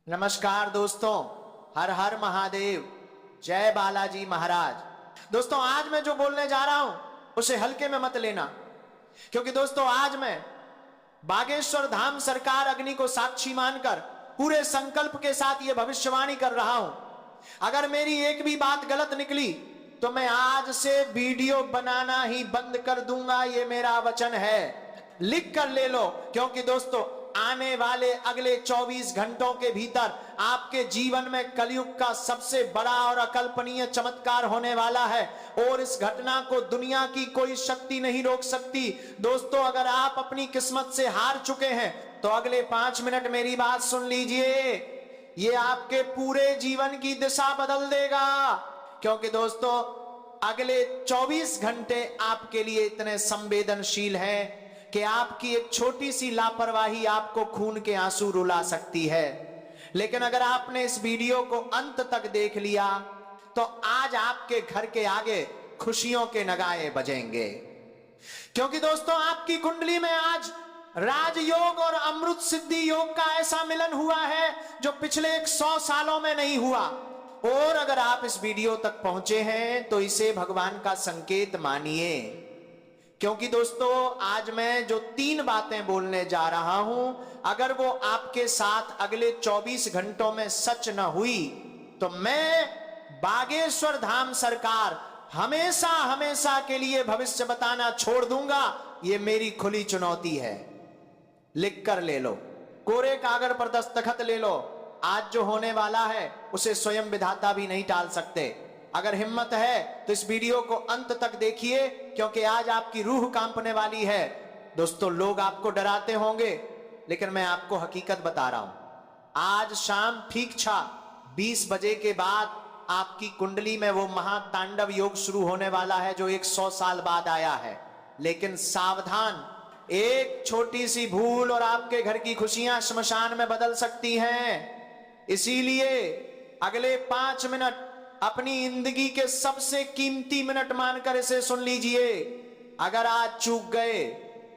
नमस्कार दोस्तों, हर हर महादेव, जय बालाजी महाराज। दोस्तों, आज मैं जो बोलने जा रहा हूं उसे हल्के में मत लेना, क्योंकि दोस्तों आज मैं बागेश्वर धाम सरकार अग्नि को साक्षी मानकर पूरे संकल्प के साथ यह भविष्यवाणी कर रहा हूं। अगर मेरी एक भी बात गलत निकली तो मैं आज से वीडियो बनाना ही बंद कर दूंगा, यह मेरा वचन है। लिख कर ले लो, क्योंकि दोस्तों आने वाले अगले 24 घंटों के भीतर आपके जीवन में कलयुग का सबसे बड़ा और अकल्पनीय चमत्कार होने वाला है और इस घटना को दुनिया की कोई शक्ति नहीं रोक सकती। दोस्तों, अगर आप अपनी किस्मत से हार चुके हैं तो अगले 5 मिनट मेरी बात सुन लीजिए, ये आपके पूरे जीवन की दिशा बदल देगा। क्योंकि दोस्तों अगले 24 घंटे आपके लिए इतने संवेदनशील हैं कि आपकी एक छोटी सी लापरवाही आपको खून के आंसू रुला सकती है। लेकिन अगर आपने इस वीडियो को अंत तक देख लिया तो आज आपके घर के आगे खुशियों के नगाड़े बजेंगे, क्योंकि दोस्तों आपकी कुंडली में आज राजयोग और अमृत सिद्धि योग का ऐसा मिलन हुआ है जो पिछले 100 सालों में नहीं हुआ। और अगर आप इस वीडियो तक पहुंचे हैं तो इसे भगवान का संकेत मानिए, क्योंकि दोस्तों आज मैं जो 3 बातें बोलने जा रहा हूं, अगर वो आपके साथ अगले 24 घंटों में सच न हुई तो मैं बागेश्वर धाम सरकार हमेशा हमेशा के लिए भविष्य बताना छोड़ दूंगा। ये मेरी खुली चुनौती है। लिख कर ले लो, कोरे कागज पर दस्तखत ले लो। आज जो होने वाला है उसे स्वयं विधाता भी नहीं टाल सकते। अगर हिम्मत है तो इस वीडियो को अंत तक देखिए, क्योंकि आज आपकी रूह कांपने वाली है। दोस्तों, लोग आपको डराते होंगे, लेकिन मैं आपको हकीकत बता रहा हूं। आज शाम ठीक 20 बजे के बाद आपकी कुंडली में वो महातांडव योग शुरू होने वाला है जो 100 साल बाद आया है। लेकिन सावधान, एक छोटी सी भूल और आपके घर की खुशियां श्मशान में बदल सकती हैं। इसीलिए अगले 5 मिनट अपनी जिंदगी के सबसे कीमती मिनट मानकर इसे सुन लीजिए। अगर आज चूक गए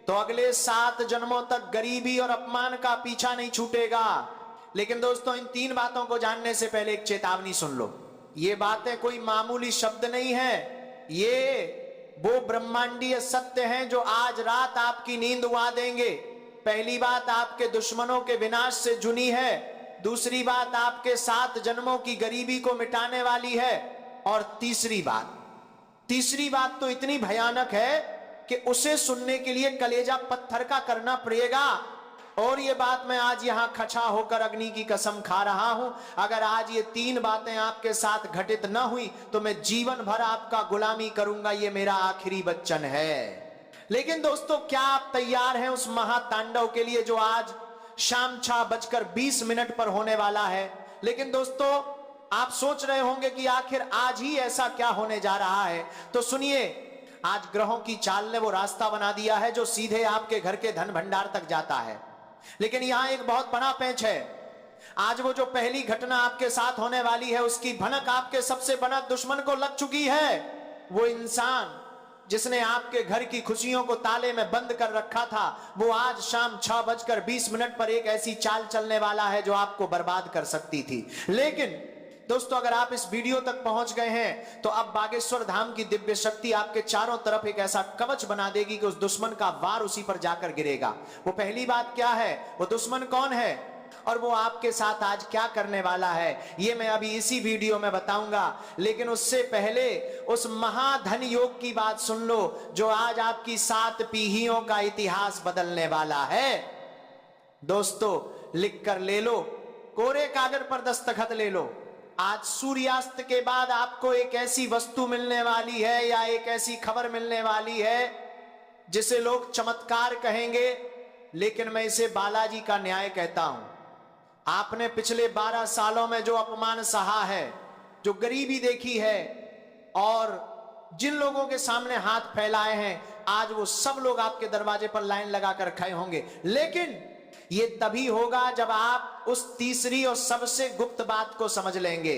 तो अगले 7 जन्मों तक गरीबी और अपमान का पीछा नहीं छूटेगा। लेकिन दोस्तों, इन 3 बातों को जानने से पहले एक चेतावनी सुन लो। ये बातें कोई मामूली शब्द नहीं है, ये वो ब्रह्मांडीय सत्य हैं जो आज रात आपकी नींद उड़ा देंगे। पहली बात आपके दुश्मनों के विनाश से जुनी है, दूसरी बात आपके 7 जन्मों की गरीबी को मिटाने वाली है, और तीसरी बात तो इतनी भयानक है कि उसे सुनने के लिए कलेजा पत्थर का करना पड़ेगा। और ये बात मैं आज यहां खचा होकर अग्नि की कसम खा रहा हूं, अगर आज ये 3 बातें आपके साथ घटित न हुई तो मैं जीवन भर आपका गुलामी करूंगा। ये मेरा आखिरी वचन है। लेकिन दोस्तों, क्या आप तैयार हैं उस महातांडव के लिए जो आज शाम 6:20 पर होने वाला है? लेकिन दोस्तों, आप सोच रहे होंगे कि आखिर आज ही ऐसा क्या होने जा रहा है, तो सुनिए। आज ग्रहों की चाल ने वो रास्ता बना दिया है जो सीधे आपके घर के धन भंडार तक जाता है। लेकिन यहां एक बहुत बड़ा पेंच है। आज वो जो पहली घटना आपके साथ होने वाली है उसकी भनक आपके सबसे बड़ा दुश्मन को लग चुकी है। वो इंसान जिसने आपके घर की खुशियों को ताले में बंद कर रखा था, वो आज शाम 6:20 पर एक ऐसी चाल चलने वाला है जो आपको बर्बाद कर सकती थी। लेकिन दोस्तों, अगर आप इस वीडियो तक पहुंच गए हैं तो अब बागेश्वर धाम की दिव्य शक्ति आपके चारों तरफ एक ऐसा कवच बना देगी कि उस दुश्मन का वार उसी पर जाकर गिरेगा। वो पहली बात क्या है, वो दुश्मन कौन है और वो आपके साथ आज क्या करने वाला है, ये मैं अभी इसी वीडियो में बताऊंगा। लेकिन उससे पहले उस महाधन योग की बात सुन लो जो आज आपकी 7 पीढ़ियों का इतिहास बदलने वाला है। दोस्तों, लिख कर ले लो, कोरे कागज पर दस्तखत ले लो। आज सूर्यास्त के बाद आपको एक ऐसी वस्तु मिलने वाली है या एक ऐसी खबर मिलने वाली है जिसे लोग चमत्कार कहेंगे, लेकिन मैं इसे बालाजी का न्याय कहता हूं। आपने पिछले 12 सालों में जो अपमान सहा है, जो गरीबी देखी है और जिन लोगों के सामने हाथ फैलाए हैं, आज वो सब लोग आपके दरवाजे पर लाइन लगाकर खड़े होंगे। लेकिन ये तभी होगा जब आप उस तीसरी और सबसे गुप्त बात को समझ लेंगे।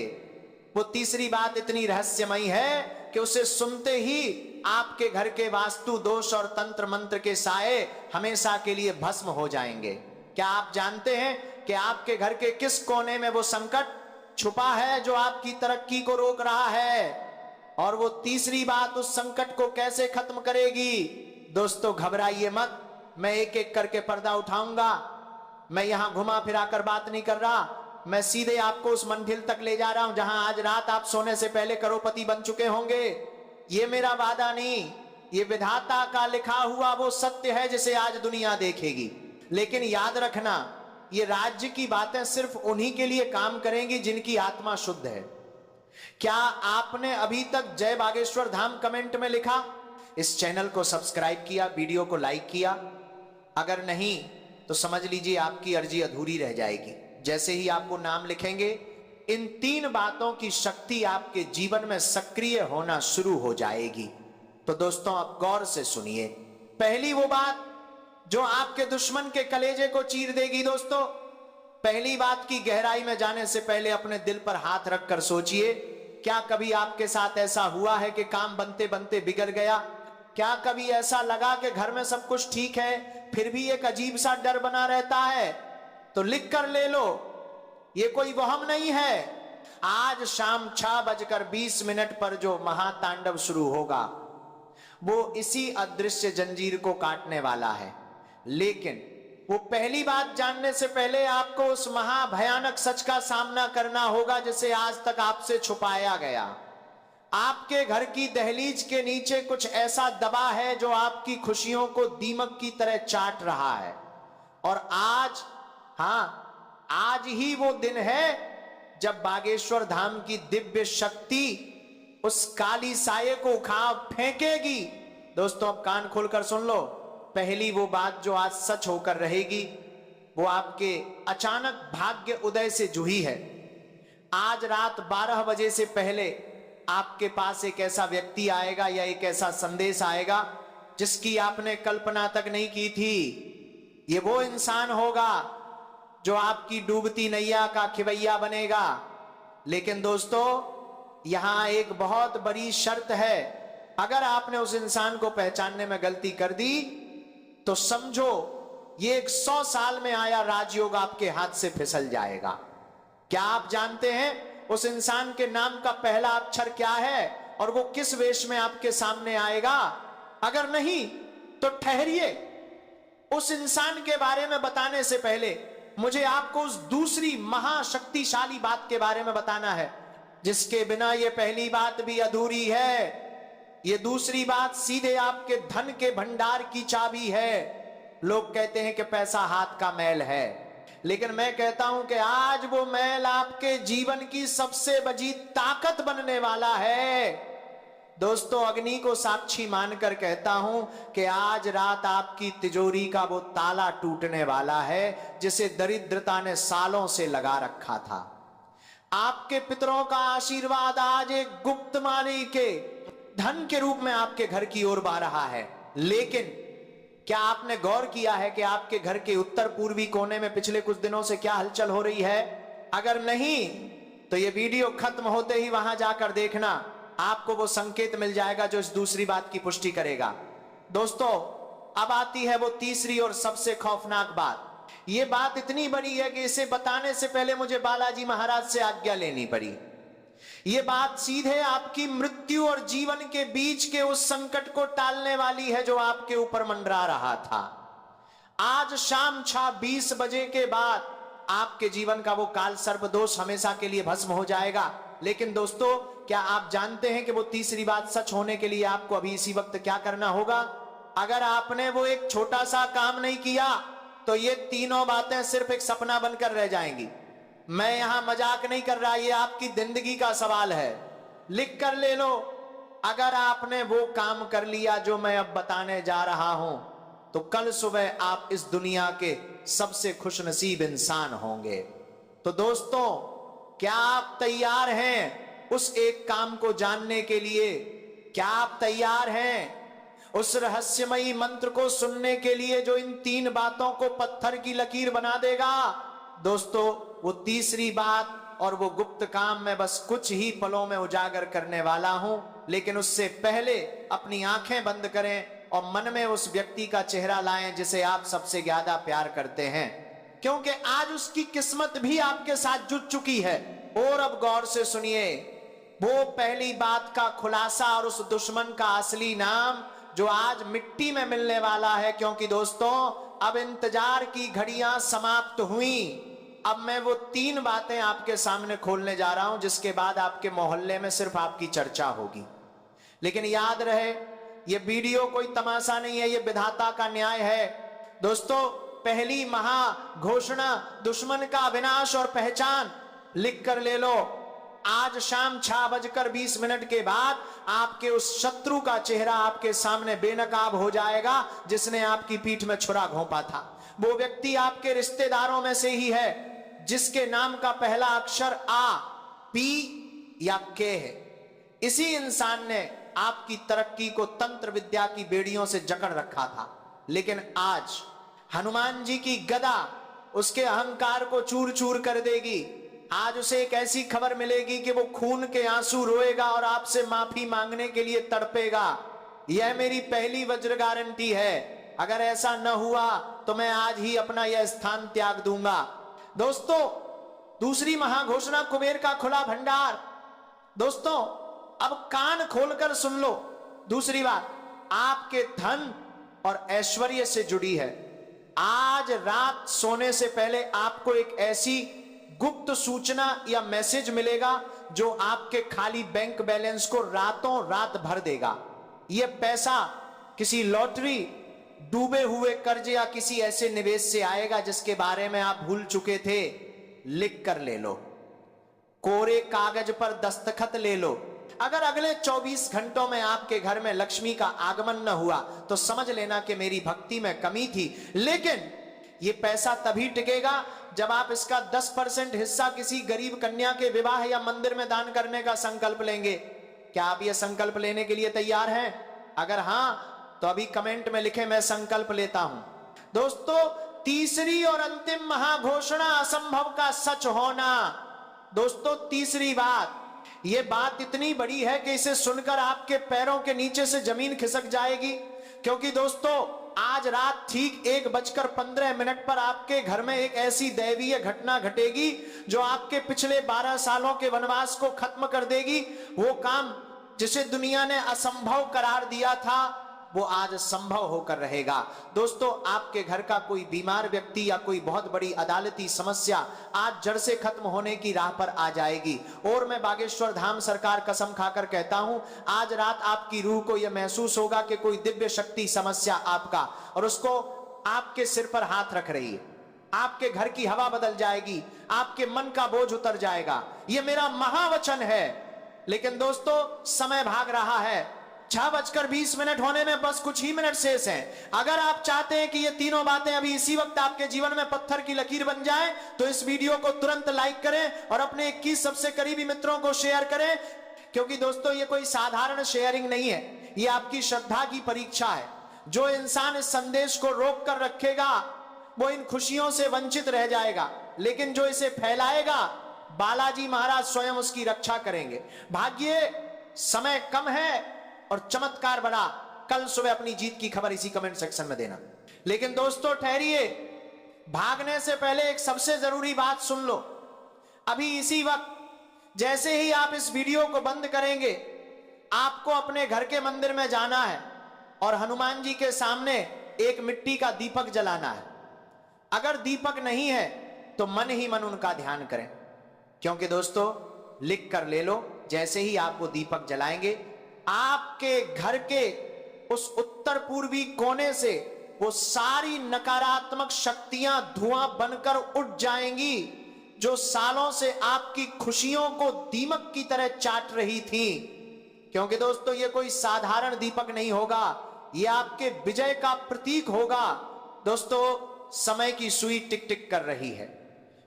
वो तीसरी बात इतनी रहस्यमयी है कि उसे सुनते ही आपके घर के वास्तु दोष और तंत्र मंत्र के साए हमेशा के लिए भस्म हो जाएंगे। क्या आप जानते हैं कि आपके घर के किस कोने में वो संकट छुपा है जो आपकी तरक्की को रोक रहा है, और वो तीसरी बात उस संकट को कैसे खत्म करेगी। दोस्तों घबराइए मत, मैं एक एक करके पर्दा उठाऊंगा। मैं यहां घुमा फिरा कर बात नहीं कर रहा, मैं सीधे आपको उस मंजिल तक ले जा रहा हूं जहां आज रात आप सोने से पहले करोड़पति बन चुके होंगे। ये मेरा वादा नहीं, ये विधाता का लिखा हुआ वो सत्य है जिसे आज दुनिया देखेगी। लेकिन याद रखना, ये राज्य की बातें सिर्फ उन्हीं के लिए काम करेंगी जिनकी आत्मा शुद्ध है। क्या आपने अभी तक जय बागेश्वर धाम कमेंट में लिखा? इस चैनल को सब्सक्राइब किया, वीडियो को लाइक किया? अगर नहीं तो समझ लीजिए आपकी अर्जी अधूरी रह जाएगी। जैसे ही आपको नाम लिखेंगे, इन 3 बातों की शक्ति आपके जीवन में सक्रिय होना शुरू हो जाएगी। तो दोस्तों आप गौर से सुनिए। पहली वो बात जो आपके दुश्मन के कलेजे को चीर देगी। दोस्तों पहली बात की गहराई में जाने से पहले अपने दिल पर हाथ रखकर सोचिए, क्या कभी आपके साथ ऐसा हुआ है कि काम बनते बनते बिगड़ गया? क्या कभी ऐसा लगा कि घर में सब कुछ ठीक है फिर भी एक अजीब सा डर बना रहता है? तो लिख कर ले लो, ये कोई वहम नहीं है। आज शाम 6:20 पर जो महातांडव शुरू होगा वो इसी अदृश्य जंजीर को काटने वाला है। लेकिन वो पहली बात जानने से पहले आपको उस महाभयानक सच का सामना करना होगा जिसे आज तक आपसे छुपाया गया। आपके घर की दहलीज के नीचे कुछ ऐसा दबा है जो आपकी खुशियों को दीमक की तरह चाट रहा है। और आज, हाँ, आज ही वो दिन है जब बागेश्वर धाम की दिव्य शक्ति उस काली साये को उखाड़ फेंकेगी। दोस्तों अब कान खोलकर सुन लो। पहली वो बात जो आज सच होकर रहेगी वो आपके अचानक भाग्य उदय से जुड़ी है। आज रात 12 बजे से पहले आपके पास एक ऐसा व्यक्ति आएगा या एक ऐसा संदेश आएगा जिसकी आपने कल्पना तक नहीं की थी। ये वो इंसान होगा जो आपकी डूबती नैया का खिवैया बनेगा। लेकिन दोस्तों यहां एक बहुत बड़ी शर्त है। अगर आपने उस इंसान को पहचानने में गलती कर दी तो समझो ये 100 साल में आया राजयोग आपके हाथ से फिसल जाएगा। क्या आप जानते हैं उस इंसान के नाम का पहला अक्षर क्या है और वो किस वेश में आपके सामने आएगा? अगर नहीं तो ठहरिए, उस इंसान के बारे में बताने से पहले मुझे आपको उस दूसरी महाशक्तिशाली बात के बारे में बताना है जिसके बिना ये पहली बात भी अधूरी है। ये दूसरी बात सीधे आपके धन के भंडार की चाबी है। लोग कहते हैं कि पैसा हाथ का मैल है, लेकिन मैं कहता हूं कि आज वो मैल आपके जीवन की सबसे बड़ी ताकत बनने वाला है। दोस्तों अग्नि को साक्षी मानकर कहता हूं कि आज रात आपकी तिजोरी का वो ताला टूटने वाला है जिसे दरिद्रता ने सालों से लगा रखा था। आपके पितरों का आशीर्वाद आज एक गुप्त माली के धन के रूप में आपके घर की ओर बह रहा है। लेकिन क्या आपने गौर किया है कि आपके घर के उत्तर पूर्वी कोने में पिछले कुछ दिनों से क्या हलचल हो रही है? अगर नहीं तो ये वीडियो खत्म होते ही वहां जाकर देखना, आपको वो संकेत मिल जाएगा जो इस दूसरी बात की पुष्टि करेगा। दोस्तों अब आती है वो तीसरी और सबसे खौफनाक बात। ये बात इतनी बड़ी है कि इसे बताने से पहले मुझे बालाजी महाराज से आज्ञा लेनी पड़ी। ये बात सीधे आपकी मृत्यु और जीवन के बीच के उस संकट को टालने वाली है जो आपके ऊपर मंडरा रहा था। आज शाम 6:20 बजे के बाद आपके जीवन का वो काल सर्प दोष हमेशा के लिए भस्म हो जाएगा। लेकिन दोस्तों क्या आप जानते हैं कि वो तीसरी बात सच होने के लिए आपको अभी इसी वक्त क्या करना होगा? अगर आपने वो एक छोटा सा काम नहीं किया तो ये तीनों बातें सिर्फ एक सपना बनकर रह जाएंगी। मैं यहां मजाक नहीं कर रहा, ये आपकी जिंदगी का सवाल है। लिख कर ले लो, अगर आपने वो काम कर लिया जो मैं अब बताने जा रहा हूं तो कल सुबह आप इस दुनिया के सबसे खुशनसीब इंसान होंगे। तो दोस्तों क्या आप तैयार हैं उस एक काम को जानने के लिए? क्या आप तैयार हैं उस रहस्यमयी मंत्र को सुनने के लिए जो इन 3 बातों को पत्थर की लकीर बना देगा? दोस्तों वो तीसरी बात और वो गुप्त काम मैं बस कुछ ही पलों में उजागर करने वाला हूं। लेकिन उससे पहले अपनी आंखें बंद करें और मन में उस व्यक्ति का चेहरा लाएं जिसे आप सबसे ज्यादा प्यार करते हैं। क्योंकि आज उसकी किस्मत भी आपके साथ जुट चुकी है। और अब गौर से सुनिए वो पहली बात का खुलासा और उस दुश्मन का असली नाम जो आज मिट्टी में मिलने वाला है। क्योंकि दोस्तों अब इंतजार की घड़ियां समाप्त हुई। अब मैं वो 3 बातें आपके सामने खोलने जा रहा हूं जिसके बाद आपके मोहल्ले में सिर्फ आपकी चर्चा होगी। लेकिन याद रहे ये वीडियो कोई तमाशा नहीं है, ये विधाता का न्याय है। दोस्तों पहली महाघोषणा दुश्मन का विनाश और पहचान लिख कर ले लो। आज शाम 6:20 के बाद आपके उस शत्रु का चेहरा आपके सामने बेनकाब हो जाएगा जिसने आपकी पीठ में छुरा घोंपा था। वो व्यक्ति आपके रिश्तेदारों में से ही है जिसके नाम का पहला अक्षर आ, पी या के है। इसी इंसान ने आपकी तरक्की को तंत्र विद्या की बेड़ियों से जकड़ रखा था। लेकिन आज हनुमान जी की गदा उसके अहंकार को चूर चूर कर देगी। आज उसे एक ऐसी खबर मिलेगी कि वो खून के आंसू रोएगा और आपसे माफी मांगने के लिए तड़पेगा। यह मेरी पहली वज्र गारंटी है। अगर ऐसा न हुआ तो मैं आज ही अपना यह स्थान त्याग दूंगा। दोस्तों दूसरी महाघोषणा कुबेर का खुला भंडार। दोस्तों अब कान खोलकर सुन लो। दूसरी बात आपके धन और ऐश्वर्य से जुड़ी है। आज रात सोने से पहले आपको एक ऐसी गुप्त सूचना या मैसेज मिलेगा जो आपके खाली बैंक बैलेंस को रातों रात भर देगा। यह पैसा किसी लॉटरी, डूबे हुए कर्ज या किसी ऐसे निवेश से आएगा जिसके बारे में आप भूल चुके थे। लिख कर ले लो, कोरे कागज पर दस्तखत ले लो। अगर अगले 24 घंटों में आपके घर में लक्ष्मी का आगमन न हुआ तो समझ लेना कि मेरी भक्ति में कमी थी। लेकिन यह पैसा तभी टिकेगा जब आप इसका 10% हिस्सा किसी गरीब कन्या के विवाह या मंदिर में दान करने का संकल्प लेंगे। क्या आप यह संकल्प लेने के लिए तैयार हैं? अगर हां तो अभी कमेंट में लिखें मैं संकल्प लेता हूं। दोस्तों तीसरी और अंतिम महाघोषणा असंभव का सच होना। दोस्तों तीसरी बात, यह बात इतनी बड़ी है कि इसे सुनकर आपके पैरों के नीचे से जमीन खिसक जाएगी। क्योंकि दोस्तों आज रात ठीक 1:15 पर आपके घर में एक ऐसी दैवीय घटना घटेगी जो आपके पिछले 12 सालों के वनवास को खत्म कर देगी। वो काम जिसे दुनिया ने असंभव करार दिया था वो आज संभव होकर रहेगा। दोस्तों आपके घर का कोई बीमार व्यक्ति या कोई बहुत बड़ी अदालती समस्या आज जड़ से खत्म होने की राह पर आ जाएगी। और मैं बागेश्वर धाम सरकार कसम खाकर कहता हूं आज रात आपकी रूह को यह महसूस होगा कि कोई दिव्य शक्ति समस्या आपका और उसको आपके सिर पर हाथ रख रही है। आपके घर की हवा बदल जाएगी, आपके मन का बोझ उतर जाएगा। यह मेरा महावचन है। लेकिन दोस्तों समय भाग रहा है। 6:20 होने में बस कुछ ही मिनट शेष हैं। अगर आप चाहते हैं कि ये तीनों बातें अभी इसी वक्त आपके जीवन में पत्थर की लकीर बन जाएं, तो इस वीडियो को तुरंत लाइक करें और अपने 21 सबसे करीबी मित्रों को शेयर करें। क्योंकि दोस्तों ये कोई साधारण शेयरिंग नहीं है, ये आपकी श्रद्धा की परीक्षा है। जो इंसान इस संदेश को रोक कर रखेगा वो इन खुशियों से वंचित रह जाएगा, लेकिन जो इसे फैलाएगा बालाजी महाराज स्वयं उसकी रक्षा करेंगे। भाग्य समय कम है और चमत्कार बड़ा। कल सुबह अपनी जीत की खबर इसी कमेंट सेक्शन में देना। लेकिन दोस्तों ठहरिए, भागने से पहले एक सबसे जरूरी बात सुन लो। अभी इसी वक्त जैसे ही आप इस वीडियो को बंद करेंगे आपको अपने घर के मंदिर में जाना है और हनुमान जी के सामने एक मिट्टी का दीपक जलाना है। अगर दीपक नहीं है तो मन ही मन उनका ध्यान करें। क्योंकि दोस्तों लिख कर ले लो, जैसे ही आप वो दीपक जलाएंगे आपके घर के उस उत्तर पूर्वी कोने से वो सारी नकारात्मक शक्तियां धुआं बनकर उठ जाएंगी जो सालों से आपकी खुशियों को दीमक की तरह चाट रही थी। क्योंकि दोस्तों ये कोई साधारण दीपक नहीं होगा, ये आपके विजय का प्रतीक होगा। दोस्तों समय की सुई टिक टिक कर रही है।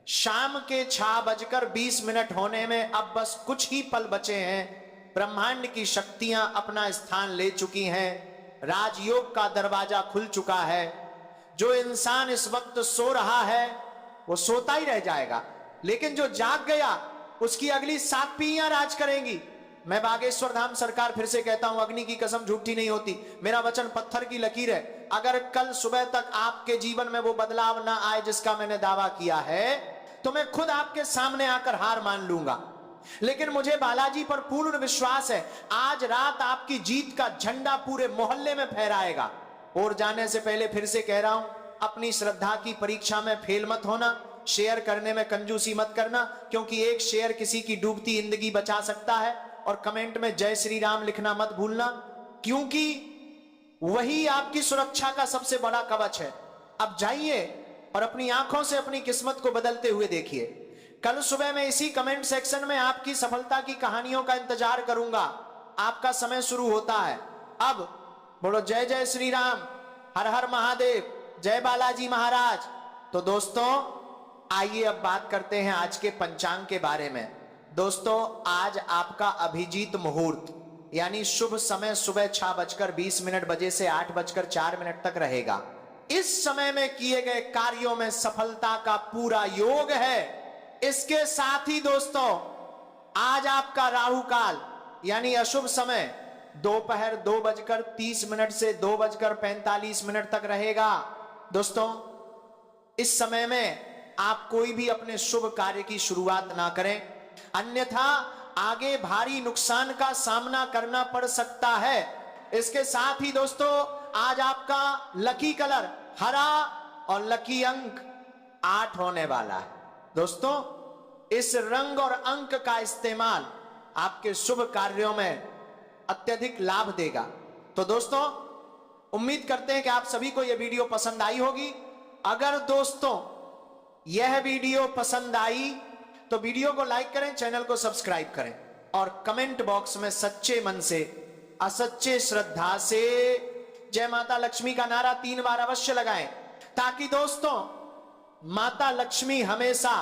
शाम के 6:20 होने में अब बस कुछ ही पल बचे हैं। ब्रह्मांड की शक्तियां अपना स्थान ले चुकी हैं। राजयोग का दरवाजा खुल चुका है। जो इंसान इस वक्त सो रहा है वो सोता ही रह जाएगा, लेकिन जो जाग गया उसकी अगली 7 पीढ़ियां राज करेंगी। मैं बागेश्वर धाम सरकार फिर से कहता हूं, अग्नि की कसम झूठी नहीं होती, मेरा वचन पत्थर की लकीर है। अगर कल सुबह तक आपके जीवन में वो बदलाव ना आए जिसका मैंने दावा किया है, तो मैं खुद आपके सामने आकर हार मान लूंगा। लेकिन मुझे बालाजी पर पूर्ण विश्वास है, आज रात आपकी जीत का झंडा पूरे मोहल्ले में फहराएगा। और जाने से पहले फिर से कह रहा हूं, अपनी श्रद्धा की परीक्षा में फेल मत होना, शेयर करने में कंजूसी मत करना, क्योंकि एक शेयर किसी की डूबती जिंदगी बचा सकता है। और कमेंट में जय श्री राम लिखना मत भूलना, क्योंकि वही आपकी सुरक्षा का सबसे बड़ा कवच है। अब जाइए और अपनी आंखों से अपनी किस्मत को बदलते हुए देखिए। कल सुबह मैं इसी कमेंट सेक्शन में आपकी सफलता की कहानियों का इंतजार करूंगा। आपका समय शुरू होता है अब। बोलो जय जय श्री राम, हर हर महादेव, जय बालाजी महाराज। तो दोस्तों आइए अब बात करते हैं आज के पंचांग के बारे में। दोस्तों आज आपका अभिजीत मुहूर्त यानी शुभ समय सुबह 6:20 बजे से 8:04 तक रहेगा। इस समय में किए गए कार्यों में सफलता का पूरा योग है। इसके साथ ही दोस्तों आज आपका राहु काल यानी अशुभ समय दोपहर 2:30 से 2:45 तक रहेगा। दोस्तों इस समय में आप कोई भी अपने शुभ कार्य की शुरुआत ना करें, अन्यथा आगे भारी नुकसान का सामना करना पड़ सकता है। इसके साथ ही दोस्तों आज आपका लकी कलर हरा और लकी अंक 8 होने वाला है। दोस्तों इस रंग और अंक का इस्तेमाल आपके शुभ कार्यों में अत्यधिक लाभ देगा। तो दोस्तों उम्मीद करते हैं कि आप सभी को यह वीडियो पसंद आई होगी। अगर दोस्तों यह वीडियो पसंद आई तो वीडियो को लाइक करें, चैनल को सब्सक्राइब करें और कमेंट बॉक्स में सच्चे मन से असच्चे श्रद्धा से जय माता लक्ष्मी का नारा 3 बार अवश्य लगाएं, ताकि दोस्तों माता लक्ष्मी हमेशा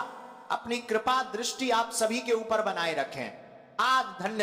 अपनी कृपा दृष्टि आप सभी के ऊपर बनाए रखें। आज धन्यवाद।